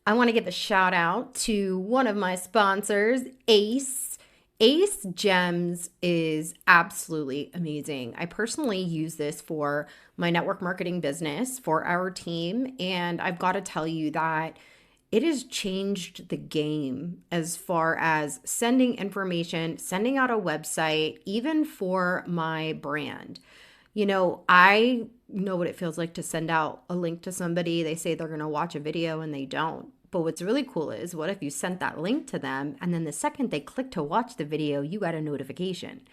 I want to give a shout out to one of my sponsors, Ace. Ace Gems is absolutely amazing. I personally use this for my network marketing business for our team, and I've got to tell you that it has changed the game as far as sending information, sending out a website, even for my brand. I know what it feels like to send out a link to somebody. They say they're going to watch a video and they don't. But what's really cool is what if you sent that link to them and then the second they click to watch the video, you got a notification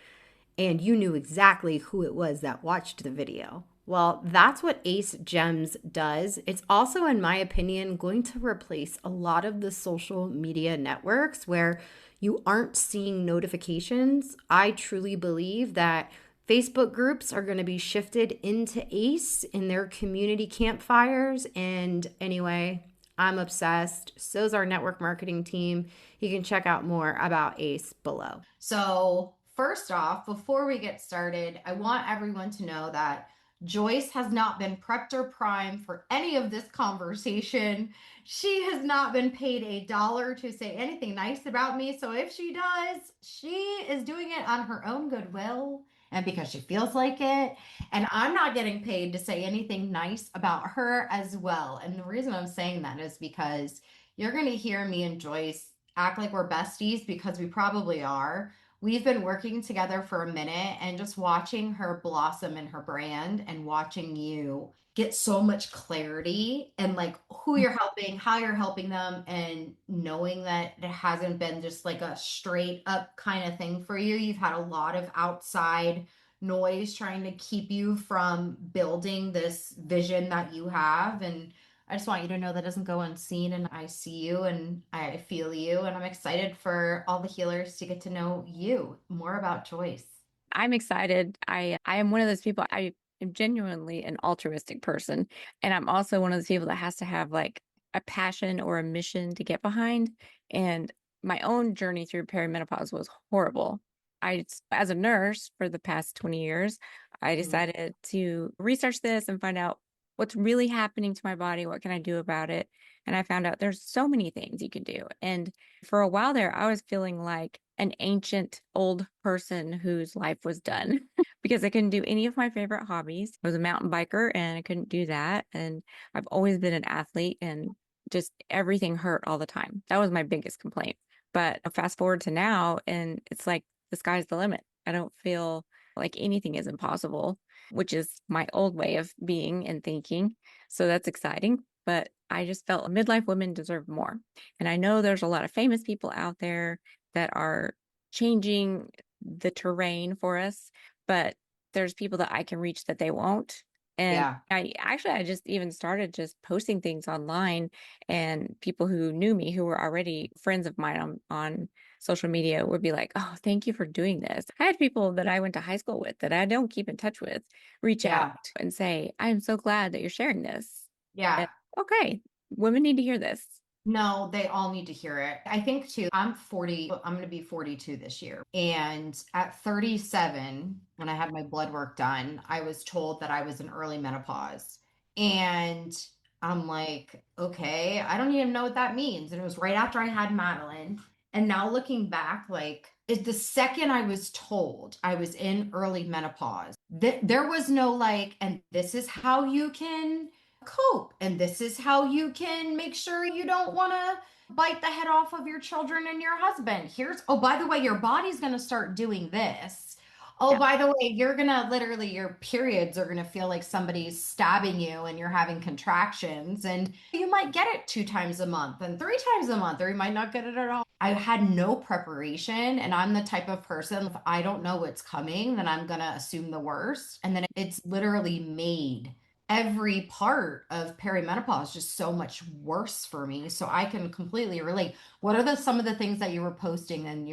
and you knew exactly who it was that watched the video. Well, that's what Ace Gems does. It's also, in my opinion, going to replace a lot of the social media networks where you aren't seeing notifications. I truly believe that Facebook groups are going to be shifted into Ace in their community campfires. And anyway, I'm obsessed. So's our network marketing team. You can check out more about Ace below. So, first off, before we get started, I want everyone to know that Joyce has not been prepped or primed for any of this conversation. She has not been paid $1 to say anything nice about me. So if she does, she is doing it on her own goodwill and because she feels like it. And I'm not getting paid to say anything nice about her as well. And the reason I'm saying that is because you're going to hear me and Joyce act like we're besties because we probably are. We've been working together for a minute and just watching her blossom in her brand and watching you get so much clarity and like who you're helping, how you're helping them, and knowing that it hasn't been just like a straight up kind of thing for you. You've had a lot of outside noise trying to keep you from building this vision that you have. And I just want you to know that doesn't go unseen. And I see you and I feel you. And I'm excited for all the healers to get to know you more about Joyce. I'm excited. I am one of those people. I am genuinely an altruistic person, and I'm also one of those people that has to have like a passion or a mission to get behind. And my own journey through perimenopause was horrible. As a nurse for the past 20 years, I Mhm. decided to research this and find out what's really happening to my body. What can I do about it? And I found out there's so many things you can do. And for a while there, I was feeling like an ancient old person whose life was done because I couldn't do any of my favorite hobbies. I was a mountain biker and I couldn't do that. And I've always been an athlete and just everything hurt all the time. That was my biggest complaint. But fast forward to now, and it's like the sky's the limit. I don't feel like anything is impossible, which is my old way of being and thinking. So that's exciting. But I just felt midlife women deserve more. And I know there's a lot of famous people out there that are changing the terrain for us, but there's people that I can reach that they won't. And Yeah. I just even started just posting things online, and people who knew me, who were already friends of mine on social media, would be like, "Oh, thank you for doing this." I had people that I went to high school with that I don't keep in touch with reach out Yeah. and say, "I am so glad that you're sharing this." Yeah. And, okay, women need to hear this. No, they all need to hear it. I think too, I'm 40, I'm going to be 42 this year. And at 37, when I had my blood work done, I was told that I was in early menopause. And I'm like, okay, I don't even know what that means. And it was right after I had Madeline. And now looking back, like, the second I was told I was in early menopause, there was no like, and this is how you can cope. And this is how you can make sure you don't want to bite the head off of your children and your husband. Here's, oh, by the way, your body's going to start doing this. Oh, Yeah. by the way, you're going to literally, your periods are going to feel like somebody's stabbing you and you're having contractions. And you might get it 2 times a month and 3 times a month, or you might not get it at all. I had no preparation. And I'm the type of person, if I don't know what's coming, then I'm going to assume the worst. And then it's literally made every part of perimenopause just so much worse for me. So I can completely relate. What are some of the things that you were posting and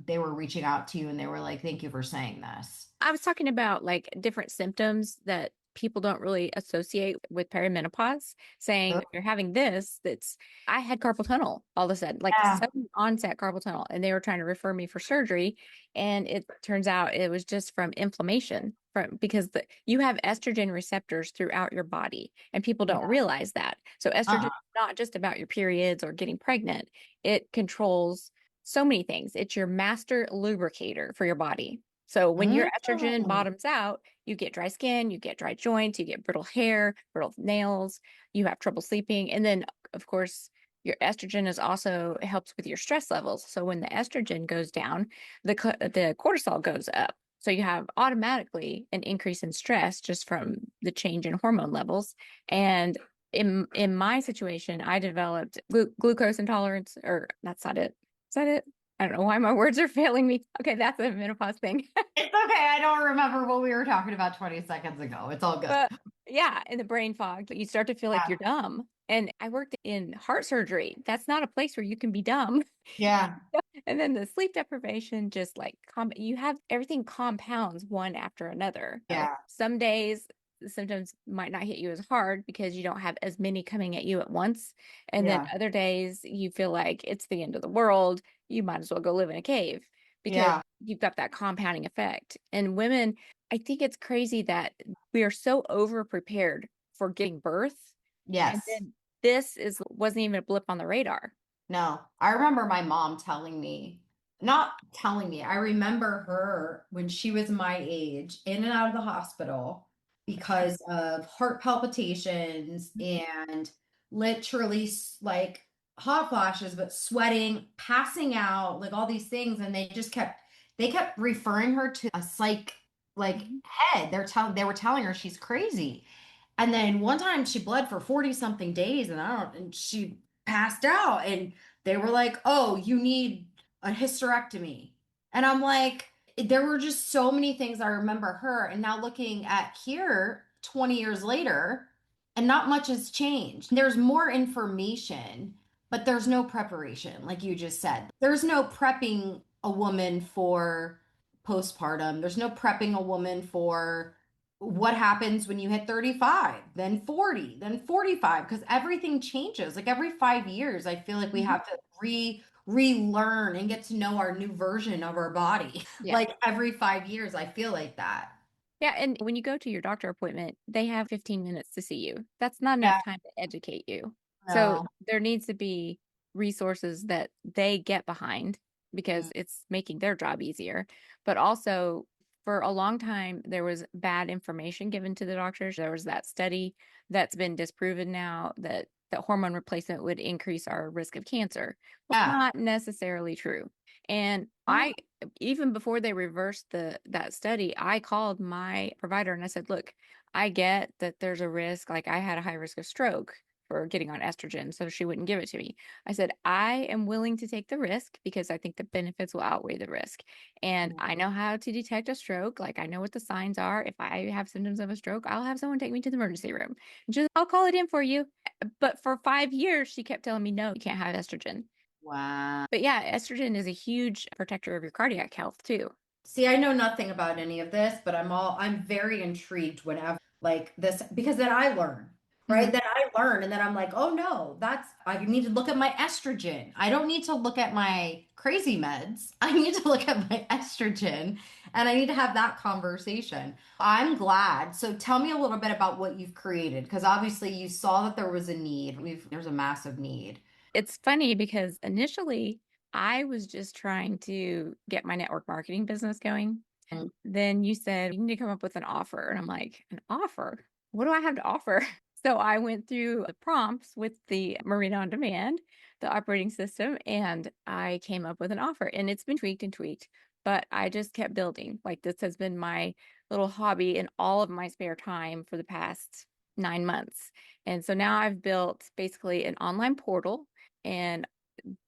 they were reaching out to you and they were like, thank you for saying this? I was talking about like different symptoms that people don't really associate with perimenopause, saying Oh, if you're having this, I had carpal tunnel all of a sudden, like yeah. sudden onset carpal tunnel, and they were trying to refer me for surgery. And it turns out it was just from inflammation. because you have estrogen receptors throughout your body, and people don't Yeah. realize that. So estrogen is Uh-huh. not just about your periods or getting pregnant. It controls so many things. It's your master lubricator for your body. So when your estrogen Mm. bottoms out, you get dry skin, you get dry joints, you get brittle hair, brittle nails, you have trouble sleeping. And then, of course, your estrogen is also helps with your stress levels. So when the estrogen goes down, the cortisol goes up. So you have automatically an increase in stress just from the change in hormone levels. And in my situation, I developed glucose intolerance, or that's not it. Is that it? I don't know why my words are failing me. Okay, that's a menopause thing. It's okay. I don't remember what we were talking about 20 seconds ago. It's all good. But yeah, in the brain fog, you start to feel like Yeah. you're dumb. And I worked in heart surgery. That's not a place where you can be dumb. Yeah. And then the sleep deprivation, just like you have everything compounds one after another. Yeah. Some days the symptoms might not hit you as hard because you don't have as many coming at you at once. And then Yeah. other days you feel like it's the end of the world. You might as well go live in a cave because Yeah. you've got that compounding effect. And women, I think it's crazy that we are so over prepared for giving birth. And Yes. then this wasn't even a blip on the radar. No, I remember my mom telling me, not telling me, I remember her when she was my age in and out of the hospital because of heart palpitations and literally like hot flashes, but sweating, passing out, like all these things. And they kept referring her to a psych like Mhm. head. They were telling her she's crazy. And then one time she bled for 40 something days and she passed out and they were like, "Oh, you need a hysterectomy." And I'm like, there were just so many things I remember her and now looking at here 20 years later and not much has changed. There's more information, but there's no preparation, like you just said. There's no prepping a woman for postpartum. There's no prepping a woman for what happens when you hit 35, then 40, then 45, because everything changes. Like every 5 years, I feel like we Mhm. have to relearn and get to know our new version of our body. Yeah. Like every 5 years, I feel like that. Yeah. And when you go to your doctor appointment, they have 15 minutes to see you. That's not enough Yeah, time to educate you. So no. there needs to be resources that they get behind because Mm, it's making their job easier. But also, for a long time, there was bad information given to the doctors. There was that study that's been disproven now that hormone replacement would increase our risk of cancer. Well, yeah. not necessarily true. And Oh, even before they reversed that study, I called my provider and I said, "Look, I get that there's a risk. Like I had a high risk of stroke for getting on estrogen, so she wouldn't give it to me." I said, "I am willing to take the risk because I think the benefits will outweigh the risk. And mm, I know how to detect a stroke. Like I know what the signs are. If I have symptoms of a stroke, I'll have someone take me to the emergency room. Just I'll call it in for you." But for 5 years, she kept telling me, "No, you can't have estrogen." wow. But yeah, estrogen is a huge protector of your cardiac health too. See, I know nothing about any of this, but I'm very intrigued whenever like this because then I learn, right? Mhm. Then I learn and then I'm like, oh no, I need to look at my estrogen. I don't need to look at my crazy meds. I need to look at my estrogen and I need to have that conversation. I'm glad. So tell me a little bit about what you've created because obviously you saw that there was a need. There's a massive need. It's funny because initially I was just trying to get my network marketing business going. Mm. Then you said you need to come up with an offer. And I'm like, an offer? What do I have to offer? So I went through the prompts with the Marina on Demand, the operating system, and I came up with an offer. And it's been tweaked and tweaked, but I just kept building. Like this has been my little hobby in all of my spare time for the past 9 months. And so now I've built basically an online portal, and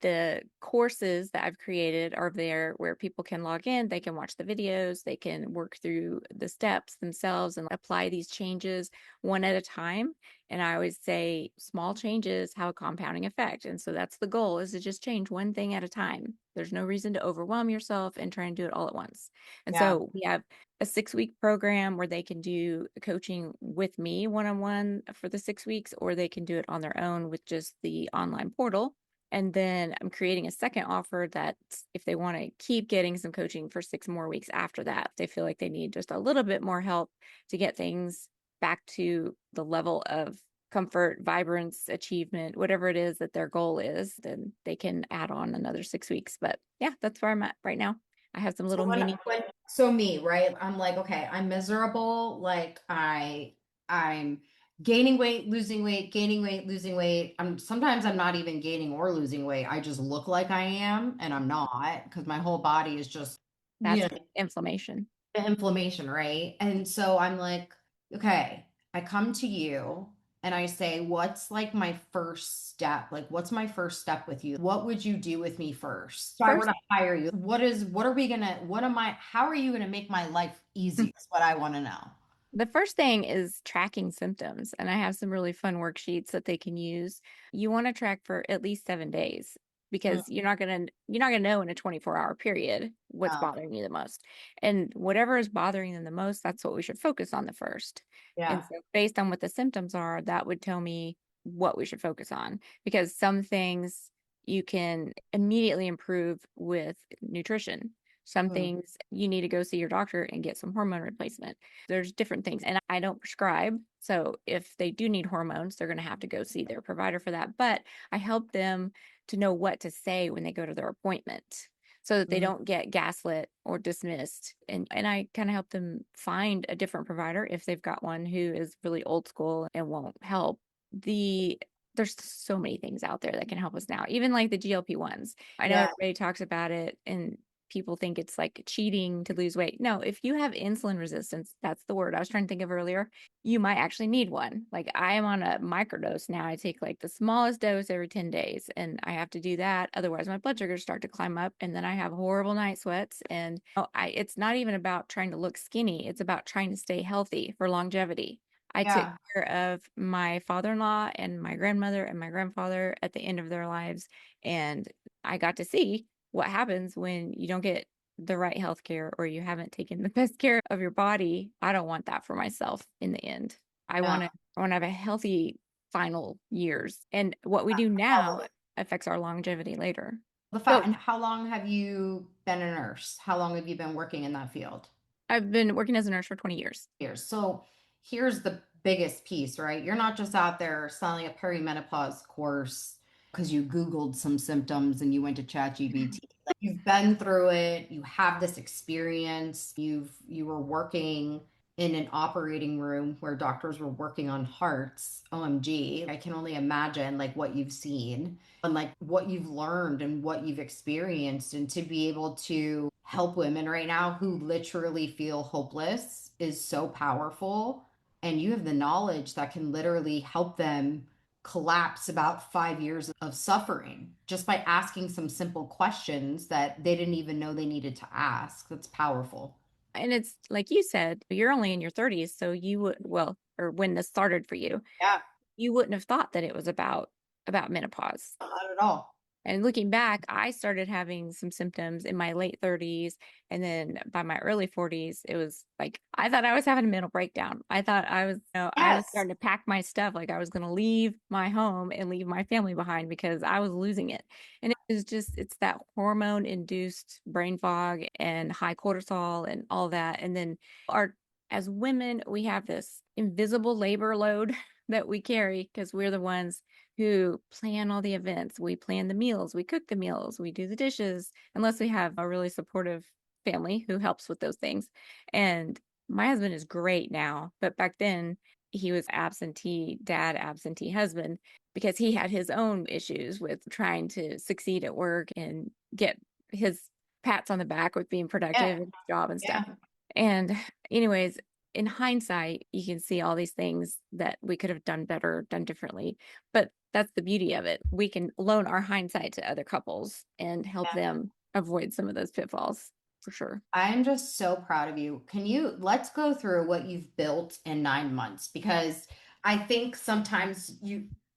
the courses that I've created are there where people can log in, they can watch the videos, they can work through the steps themselves and apply these changes one at a time. And I always say small changes have a compounding effect. And so that's the goal, is to just change one thing at a time. There's no reason to overwhelm yourself and try and do it all at once. And Yeah. so we have a 6 week program where they can do coaching with me one on one for the 6 weeks, or they can do it on their own with just the online portal. And then I'm creating a second offer that if they want to keep getting some coaching for 6 more weeks after that, they feel like they need just a little bit more help to get things back to the level of comfort, vibrance, achievement, whatever it is that their goal is, then they can add on another 6 weeks. But yeah, that's where I'm at right now. I have some So little mini. so me, right? I'm like, okay, I'm miserable. Like I'm gaining weight, losing weight, gaining weight, losing weight. I'm not even gaining or losing weight. I just look like I am and I'm not because my whole body is just, you That's know, the inflammation. the inflammation, right? And so I'm like, okay, I come to you and I say, what's like my first step? Like, what's my first step with you? What would you do with me first? If I were First, to hire you, what are we gonna, what am I, how are you gonna make my life easy? That's what I want to know. the first thing is tracking symptoms, and I have some really fun worksheets that they can use. You want to track for at least 7 days Mm, because you're not gonna know in a 24-hour period what's no. bothering you the most. And whatever is bothering them the most, that's what we should focus on the first. And Yeah. so based on what the symptoms are, that would tell me what we should focus on because some things you can immediately improve with nutrition. Some Mm, things you need to go see your doctor and get some hormone replacement. There's different things, and I don't prescribe. So if they do need hormones, they're going to have to go see their provider for that. But I help them to know what to say when they go to their appointment so that they mm, don't get gaslit or dismissed. And I kind of help them find a different provider if they've got one who is really old school and won't help. The there's so many things out there that can help us now, even like the GLP-1s. I know yeah. everybody talks about it and people think it's like cheating to lose weight. No, if you have insulin resistance, that's the word I was trying to think of earlier, you might actually need one. Like I am on a microdose now. I take like the smallest dose every 10 days and I have to do that. Otherwise, my blood sugars start to climb up and then I have horrible night sweats. And it's not even about trying to look skinny, it's about trying to stay healthy for longevity. I took Yeah. care of my father-in-law and my grandmother and my grandfather at the end of their lives. And I got to see what happens when you don't get the right health care or you haven't taken the best care of your body. I don't want that for myself in the end. I Yeah. want to I want to have a healthy final years. And what we do All of now it. affects our longevity later. The So fact, and how long have you been a nurse? How long have you been working in that field? I've been working as a nurse for 20 years. Years. So here's the biggest piece, right? You're not just out there selling a perimenopause course because you Googled some symptoms and you went to ChatGPT. Like you've been through it, you have this experience, you were working in an operating room where doctors were working on hearts. OMG. I can only imagine like what you've seen and like what you've learned and what you've experienced and to be able to help women right now who literally feel hopeless is so powerful. And you have the knowledge that can literally help them collapse about 5 years of suffering just by asking some simple questions that they didn't even know they needed to ask. That's powerful. And it's like you said, you're only in your 30s, so you would well, or when this started for you, Yeah, you wouldn't have thought that it was about menopause. not at all. And looking back, I started having some symptoms in my late 30s. And then by my early 40s, it was like I thought I was having a mental breakdown. I thought I was Yes. starting to pack my stuff, like I was going to leave my home and leave my family behind because I was losing it. And it's that hormone induced brain fog and high cortisol and all that. And then our, as women, we have this invisible labor load that we carry because we're the ones who plan all the events. We plan the meals, we cook the meals, we do the dishes, unless we have a really supportive family who helps with those things. And my husband is great now, but back then he was absentee dad, absentee husband because he had his own issues with trying to succeed at work and get his pats on the back with being Yeah. productive in his job and stuff. Yeah. And anyways, in hindsight, you can see all these things that we could have done better, done differently. But that's the beauty of it. We can loan our hindsight to other couples and help them avoid some of those pitfalls for sure. I'm just so proud of you. Let's go through what you've built in 9 months because I think sometimes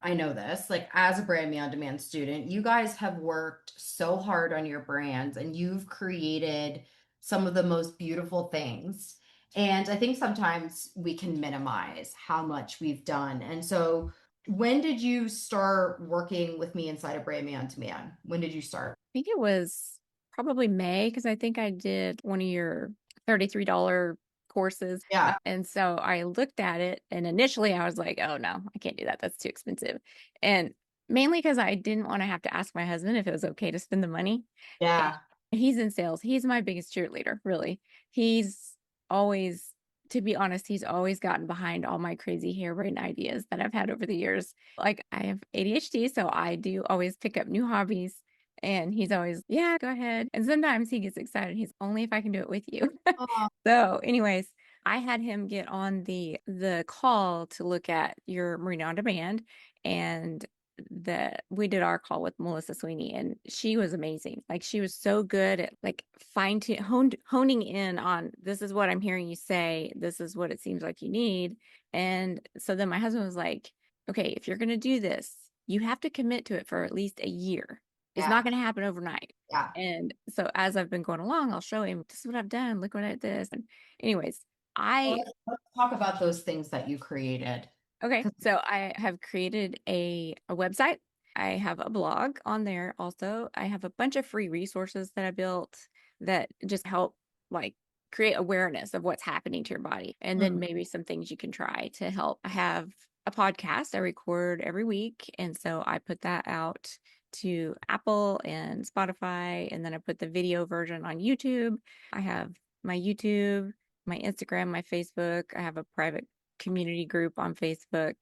I know this, like as a Brand Me On Demand student, you guys have worked so hard on your brands and you've created some of the most beautiful things. And I think sometimes we can minimize how much we've done. And so When did you start working with me inside of Brand Man to Man? When did you start? think it was probably May because I think I did one of your $33 courses. Yeah, And so I looked at it and initially I was like, oh no, I can't do that. That's too expensive. And mainly because I didn't want to have to ask my husband if it was okay to spend the money. And yeah, he's in sales. He's my biggest cheerleader, really. He's always, to be honest, he's always gotten behind all my crazy hair-brain ideas that I've had over the years. Like I have ADHD, so I do always pick up new hobbies. And he's always, yeah, go ahead. And sometimes he gets excited. He's only if I can do it with you. oh, So, anyways, I had him get on the call to look at your Marina on Demand, and that we did our call with Melissa Sweeney, and she was amazing. Like she was so good at like honing in on this is what I'm hearing you say, this is what it seems like you need. And so then my husband was like, okay, if you're gonna do this, you have to commit to it for at least a year. It's not yeah, going to happen overnight. yeah. And so as I've been going along, I'll show him this is what I've done. Look what I did this. And anyways, Well, I let's talk about those things that you created. okay. 'Cause- So I have created a website. I have a blog on there also. I have a bunch of free resources that I built that just help like create awareness of what's happening to your body. And then Mm, maybe some things you can try to help. I have a podcast I record every week. And so I put that out to Apple and Spotify. And then I put the video version on YouTube. I have my YouTube, my Instagram, my Facebook. I have a private community group on Facebook.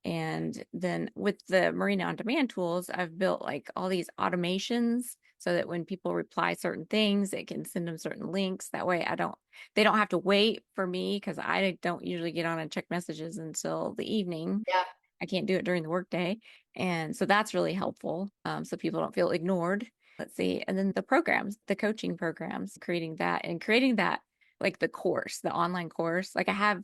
And then with the Marina on Demand tools, I've built like all these automations so that when people reply certain things, it can send them certain links. That way they don't have to wait for me because I don't usually get on and check messages until the evening. yeah. I can't do it during the workday. And so that's really helpful. So people don't feel ignored. Let's see. And then the programs, the coaching programs, creating that like the course, the online course. Like I've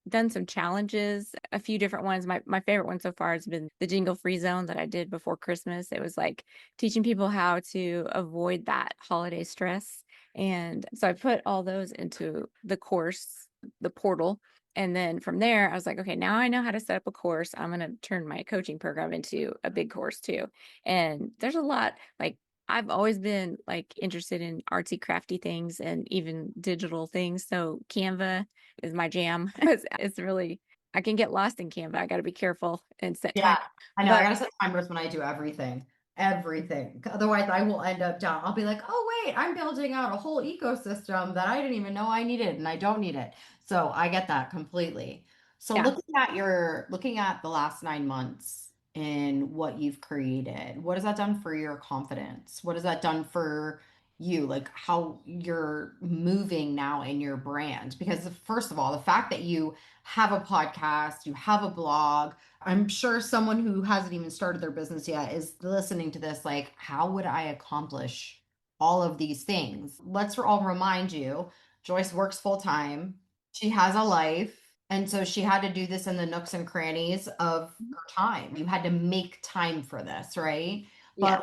done some challenges, a few different ones. My favorite one so far has been the jingle free zone that I did before Christmas. It was like teaching people how to avoid that holiday stress. And so I put all those into the course, the portal. And then from there, I was like, okay, now I know how to set up a course. I'm going to turn my coaching program into a big course too. And there's a lot like I've always been like interested in artsy crafty things and even digital things. So Canva is my jam. It's really I can get lost in Canva. I got to be careful and set time. Yeah, I know. I But gotta set timers when I do everything. Everything. Otherwise, I will end up down. I'll be like, oh, wait, I'm building out a whole ecosystem that I didn't even know I needed and I don't need it. So I get that completely. So yeah, looking at the last 9 months and what you've created, what has that done for your confidence? What has that done for you? Like how you're moving now in your brand? Because first of all, the fact that you have a podcast, you have a blog, I'm sure someone who hasn't even started their business yet is listening to this, like, how would I accomplish all of these things? Let's all remind you, Joyce works full time. She has a life. And so she had to do this in the nooks and crannies of her time. You had to make time for this, right? yeah.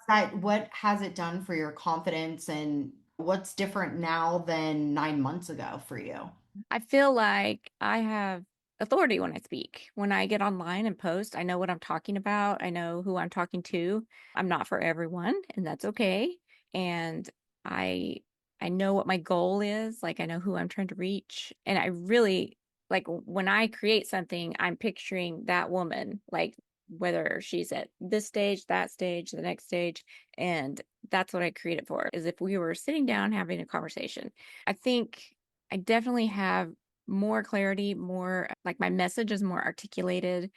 But what has it done for your confidence and what's different now than 9 months ago for you? I feel like I have authority when I speak. When I get online and post, I know what I'm talking about. I know who I'm talking to. I'm not for everyone, and that's okay. And I I know what my goal is. Like I know who I'm trying to reach. And I really like when I create something, I'm picturing that woman, like whether she's at this stage, that stage, the next stage. And that's what I create it for, is if we were sitting down having a conversation. I think I definitely have more clarity, more like my message is more articulated.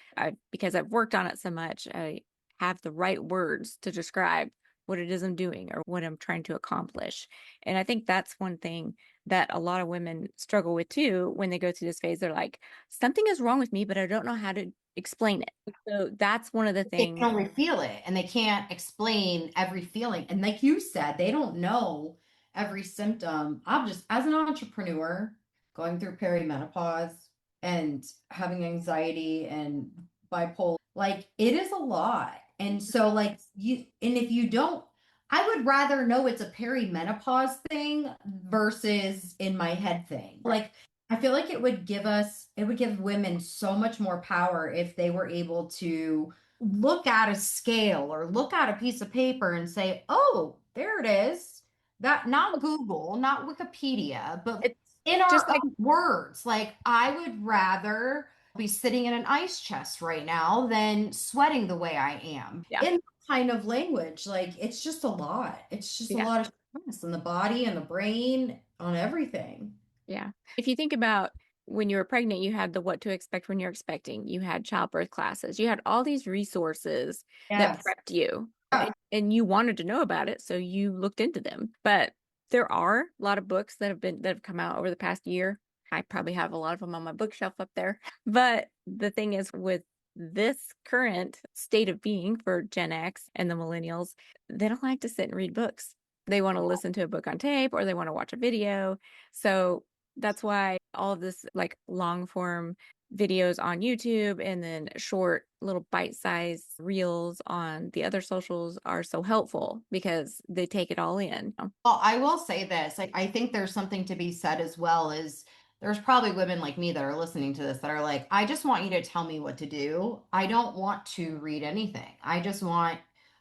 Because I've worked on it so much, I have the right words to describe what it is I'm doing or what I'm trying to accomplish. And I think that's one thing that a lot of women struggle with too when they go through this phase. They're like, something is wrong with me, but I don't know how to explain it. So that's one of the They things. can only feel it and they can't explain every feeling. And like you said, they don't know every symptom. I'm just, as an entrepreneur, going through perimenopause and having anxiety and bipolar, like it is a lot. And so, like, and if you don't, I would rather know it's a perimenopause thing versus in my head thing. Like, I feel like it would give women so much more power if they were able to look at a scale or look at a piece of paper and say, oh, there it is. That not Google, not Wikipedia, but It's in just our like, own words. Like, I would rather be sitting in an ice chest right now than sweating the way I am yeah, in that kind of language. Like, it's just a lot. It's just a yeah. lot of stress on the body and the brain, on everything. Yeah. If you think about when you were pregnant, you had the what to expect when you're expecting, you had childbirth classes, you had all these resources that Yes. prepped you, Yeah. and you wanted to know about it, so you looked into them. But there are a lot of books that have come out over the past year. I probably have a lot of them on my bookshelf up there. But the thing is, with this current state of being for Gen X and the millennials, they don't like to sit and read books. They want to listen to a book on tape or they want to watch a video. So that's why all of this like long form videos on YouTube and then short little bite-sized reels on the other socials are so helpful because they take it all in. Well, I will say this. I think there's something to be said as well is there's probably women like me that are listening to this that are like, I just want you to tell me what to do. I don't want to read anything. I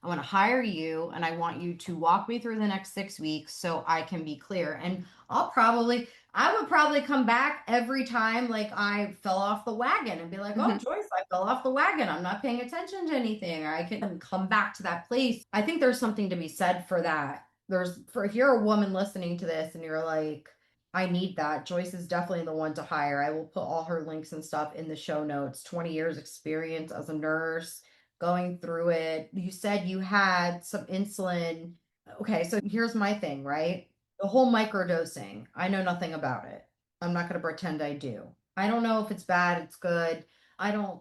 want to hire you and I want you to walk me through the next 6 weeks so I can be clear. And I would probably come back every time like I fell off the wagon and be like, oh, Mhm. Joyce, I fell off the wagon. I'm not paying attention to anything. Or I can come back to that place. I think there's something to be said for that. If you're a woman listening to this and you're like, I need that, Joyce is definitely the one to hire. I will put all her links and stuff in the show notes. 20 years experience as a nurse, going through it. You said you had some insulin. Okay, so here's my thing, right? The whole microdosing, I know nothing about it. I'm not going to pretend I do. I don't know if it's bad, it's good. I don't,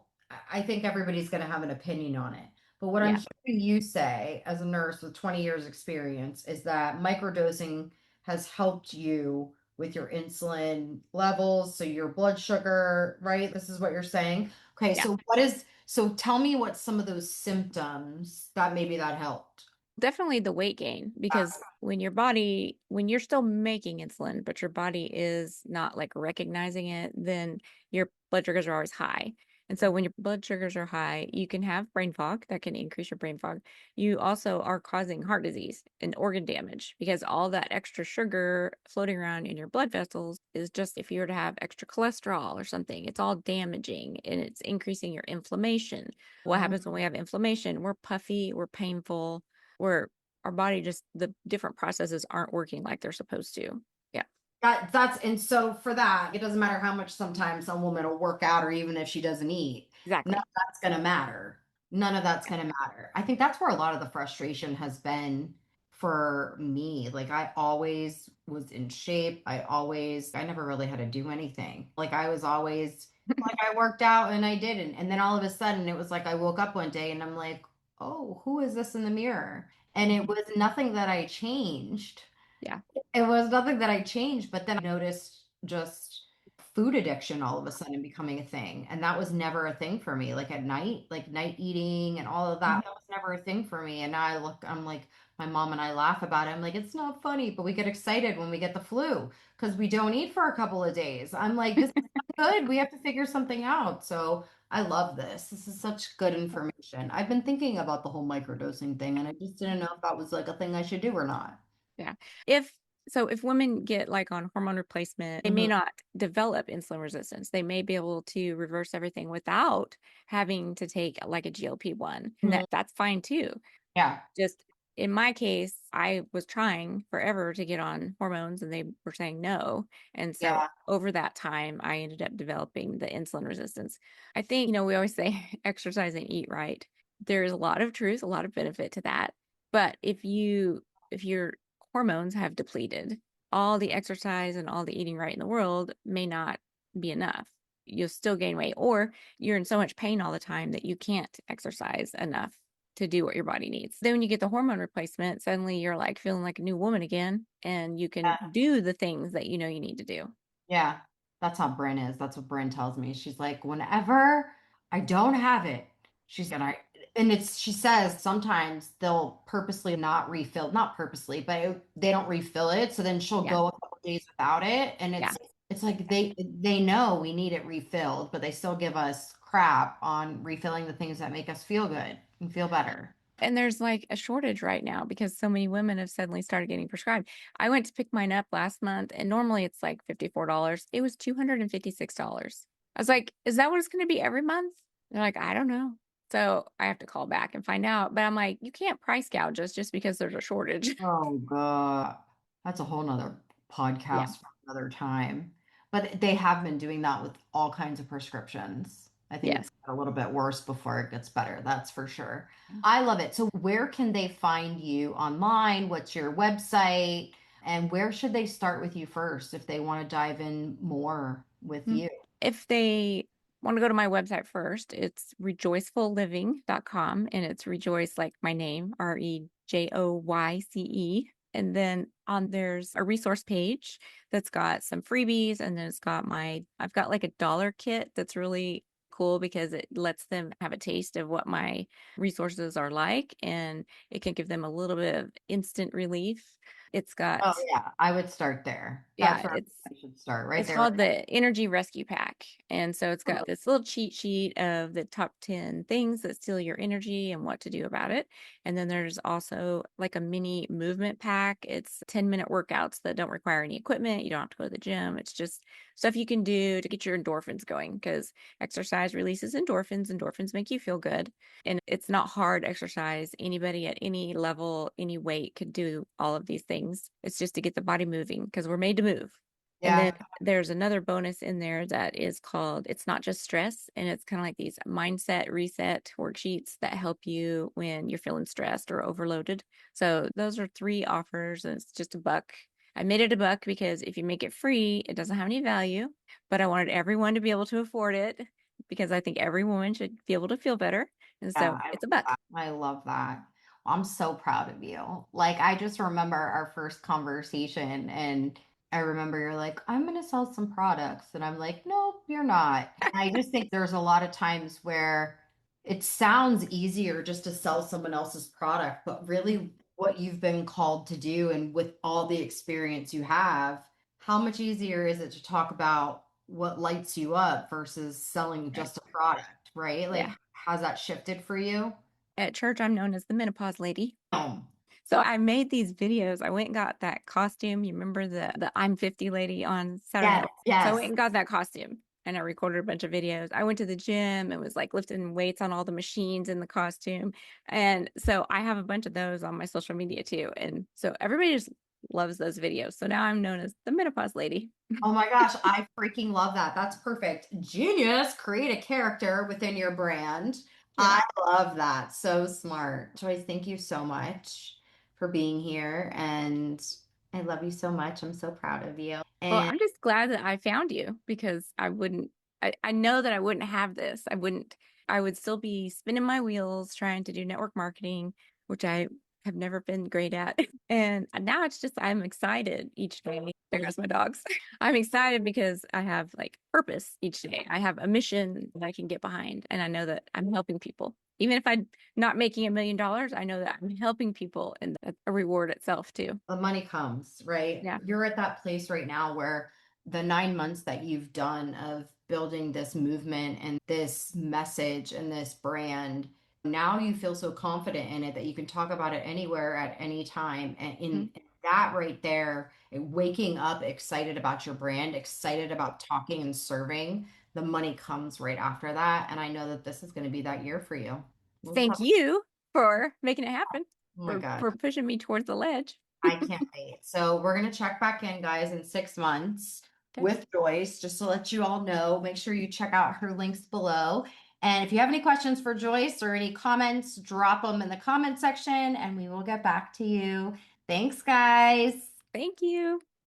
I think everybody's going to have an opinion on it. But what I'm Yeah. hearing you say as a nurse with 20 years experience is that microdosing has helped you with your insulin levels, so your blood sugar, right? This is what you're saying. Okay, Yeah. so tell me what some of those symptoms that maybe that helped. Definitely the weight gain because when you're still making insulin, but your body is not like recognizing it, then your blood sugars are always high. And so when your blood sugars are high, you can have brain fog that can increase your brain fog. You also are causing heart disease and organ damage because all that extra sugar floating around in your blood vessels is just if you were to have extra cholesterol or something, it's all damaging and it's increasing your inflammation. What Mhm. happens when we have inflammation? We're puffy, we're painful, where our body just the different processes aren't working like they're supposed to. Yeah, And so for that, it doesn't matter how much sometimes some woman will work out or even if she doesn't eat, none of exactly. that's going to matter. None of that's Yeah. going to matter. I think that's where a lot of the frustration has been for me. Like I always was in shape. I never really had to do anything. Like I was always like I worked out and I didn't. And then all of a sudden it was like I woke up one day and I'm like, oh, who is this in the mirror? And it was nothing that I changed. Yeah. It was nothing that I changed, but then I noticed just food addiction all of a sudden becoming a thing. And that was never a thing for me. Like at night, like night eating and all of that, that was never a thing for me. And now I'm like, my mom and I laugh about it. I'm like, it's not funny, but we get excited when we get the flu because we don't eat for a couple of days. I'm like, this is not good. We have to figure something out. So I love this. This is such good information. I've been thinking about the whole microdosing thing, and I just didn't know if that was like a thing I should do or not. Yeah. If if women get like on hormone replacement, they may Mhm. not develop insulin resistance. They may be able to reverse everything without having to take like a GLP-1. And Mhm. that's fine too. Yeah. Just in my case, I was trying forever to get on hormones and they were saying no. And so Yeah. over that time, I ended up developing the insulin resistance. I think, we always say exercise and eat right. There's a lot of truth, a lot of benefit to that. But if your hormones have depleted, all the exercise and all the eating right in the world may not be enough. You'll still gain weight, or you're in so much pain all the time that you can't exercise enough to do what your body needs. Then when you get the hormone replacement, suddenly you're like feeling like a new woman again and you can do the things that you know you need to do. Yeah, that's how Bryn is. That's what Bryn tells me. She's like, whenever I don't have it, and she says sometimes they'll purposely not refill, not purposely, but they don't refill it. So then she'll Yeah. go a couple days without it. And Yeah. It's like they know we need it refilled, but they still give us crap on refilling the things that make us feel good and feel better. And there's like a shortage right now because so many women have suddenly started getting prescribed. I went to pick mine up last month and normally it's like $54. It was $256. I was like, is that what it's going to be every month? They're like, I don't know. So I have to call back and find out. But I'm like, you can't price gouge us just because there's a shortage. Oh God. That's a whole nother Yeah. podcast for another time. But they have been doing that with all kinds of prescriptions. I think Yes. it's a little bit worse before it gets better. That's for sure. I love it. So where can they find you online? What's your website? And where should they start with you first if they want to dive in more with Mm. you? If they want to go to my website first, it's rejoicefulliving.com and it's rejoice like my name, Rejoyce. And then on there's a resource page that's got some freebies and then it's got I've got like a dollar kit that's really cool because it lets them have a taste of what my resources are like and it can give them a little bit of instant relief. It's Oh got yeah, I would start there. That's yeah, where I should start, right it's there. called the Energy Rescue Pack. And so it's got this little cheat sheet of the top 10 things that steal your energy and what to do about it. And then there's also like a mini movement pack. It's 10-minute workouts that don't require any equipment. You don't have to go to the gym. It's just stuff you can do to get your endorphins going because exercise releases endorphins. Endorphins make you feel good. And it's not hard exercise. Anybody at any level, any weight could do all of these things. It's just to get the body moving because we're made to move. And then Yeah. there's another bonus in there that is called It's Not Just Stress. And it's kind of like these mindset reset worksheets that help you when you're feeling stressed or overloaded. So those are three offers, and it's just $1. I made it $1 because if you make it free, it doesn't have any value, but I wanted everyone to be able to afford it because I think every woman should be able to feel better. And Yeah, so it's $1. I love that. I'm so proud of you. Like, I just remember our first conversation, and I remember you're like, I'm going to sell some products. And I'm like, nope, you're not. And I just think there's a lot of times where it sounds easier just to sell someone else's product, but really what you've been called to do, and with all the experience you have, how much easier is it to talk about what lights you up versus selling Right. just a product, right? Yeah. Like, has that shifted for you? At church, I'm known as the menopause lady. Um, So I made these videos. I went and got that costume. You remember the I'm 50 lady on Saturday yes, night? So I went yes. and got that costume and I recorded a bunch of videos. I went to the gym and was like lifting weights on all the machines in the costume. And so I have a bunch of those on my social media too. And so everybody just loves those videos. So now I'm known as the menopause lady. Oh my gosh, I freaking love that. That's perfect. Genius. Create a character within your brand. Yeah. I love that. So smart. Joyce, thank you so much for being here. And I love you so much. I'm so proud of you. Well, And I'm just glad that I found you because I know that I wouldn't have this. I would still be spinning my wheels trying to do network marketing, which I have never been great at. And now it's just, I'm excited each day. There goes my dogs. I'm excited because I have like purpose each day. I have a mission that I can get behind. And I know that I'm helping people. Even if I'm not making $1 million, I know that I'm helping people and that's a reward itself too. the money comes, right? Yeah. You're at that place right now where the 9 months that you've done of building this movement and this message and this brand, now you feel so confident in it that you can talk about it anywhere at any time. And Mhm. in that right there, waking up excited about your brand, excited about talking and serving, the money comes right after that. And I know that this is going to be that year for you. We'll just Thank have, you for making it happen, oh my God. for pushing me towards the ledge. I can't wait. So we're going to check back in, guys, in 6 months Okay. with Joyce, just to let you all know. Make sure you check out her links below. And if you have any questions for Joyce or any comments, drop them in the comment section and we will get back to you. Thanks, guys. Thank you.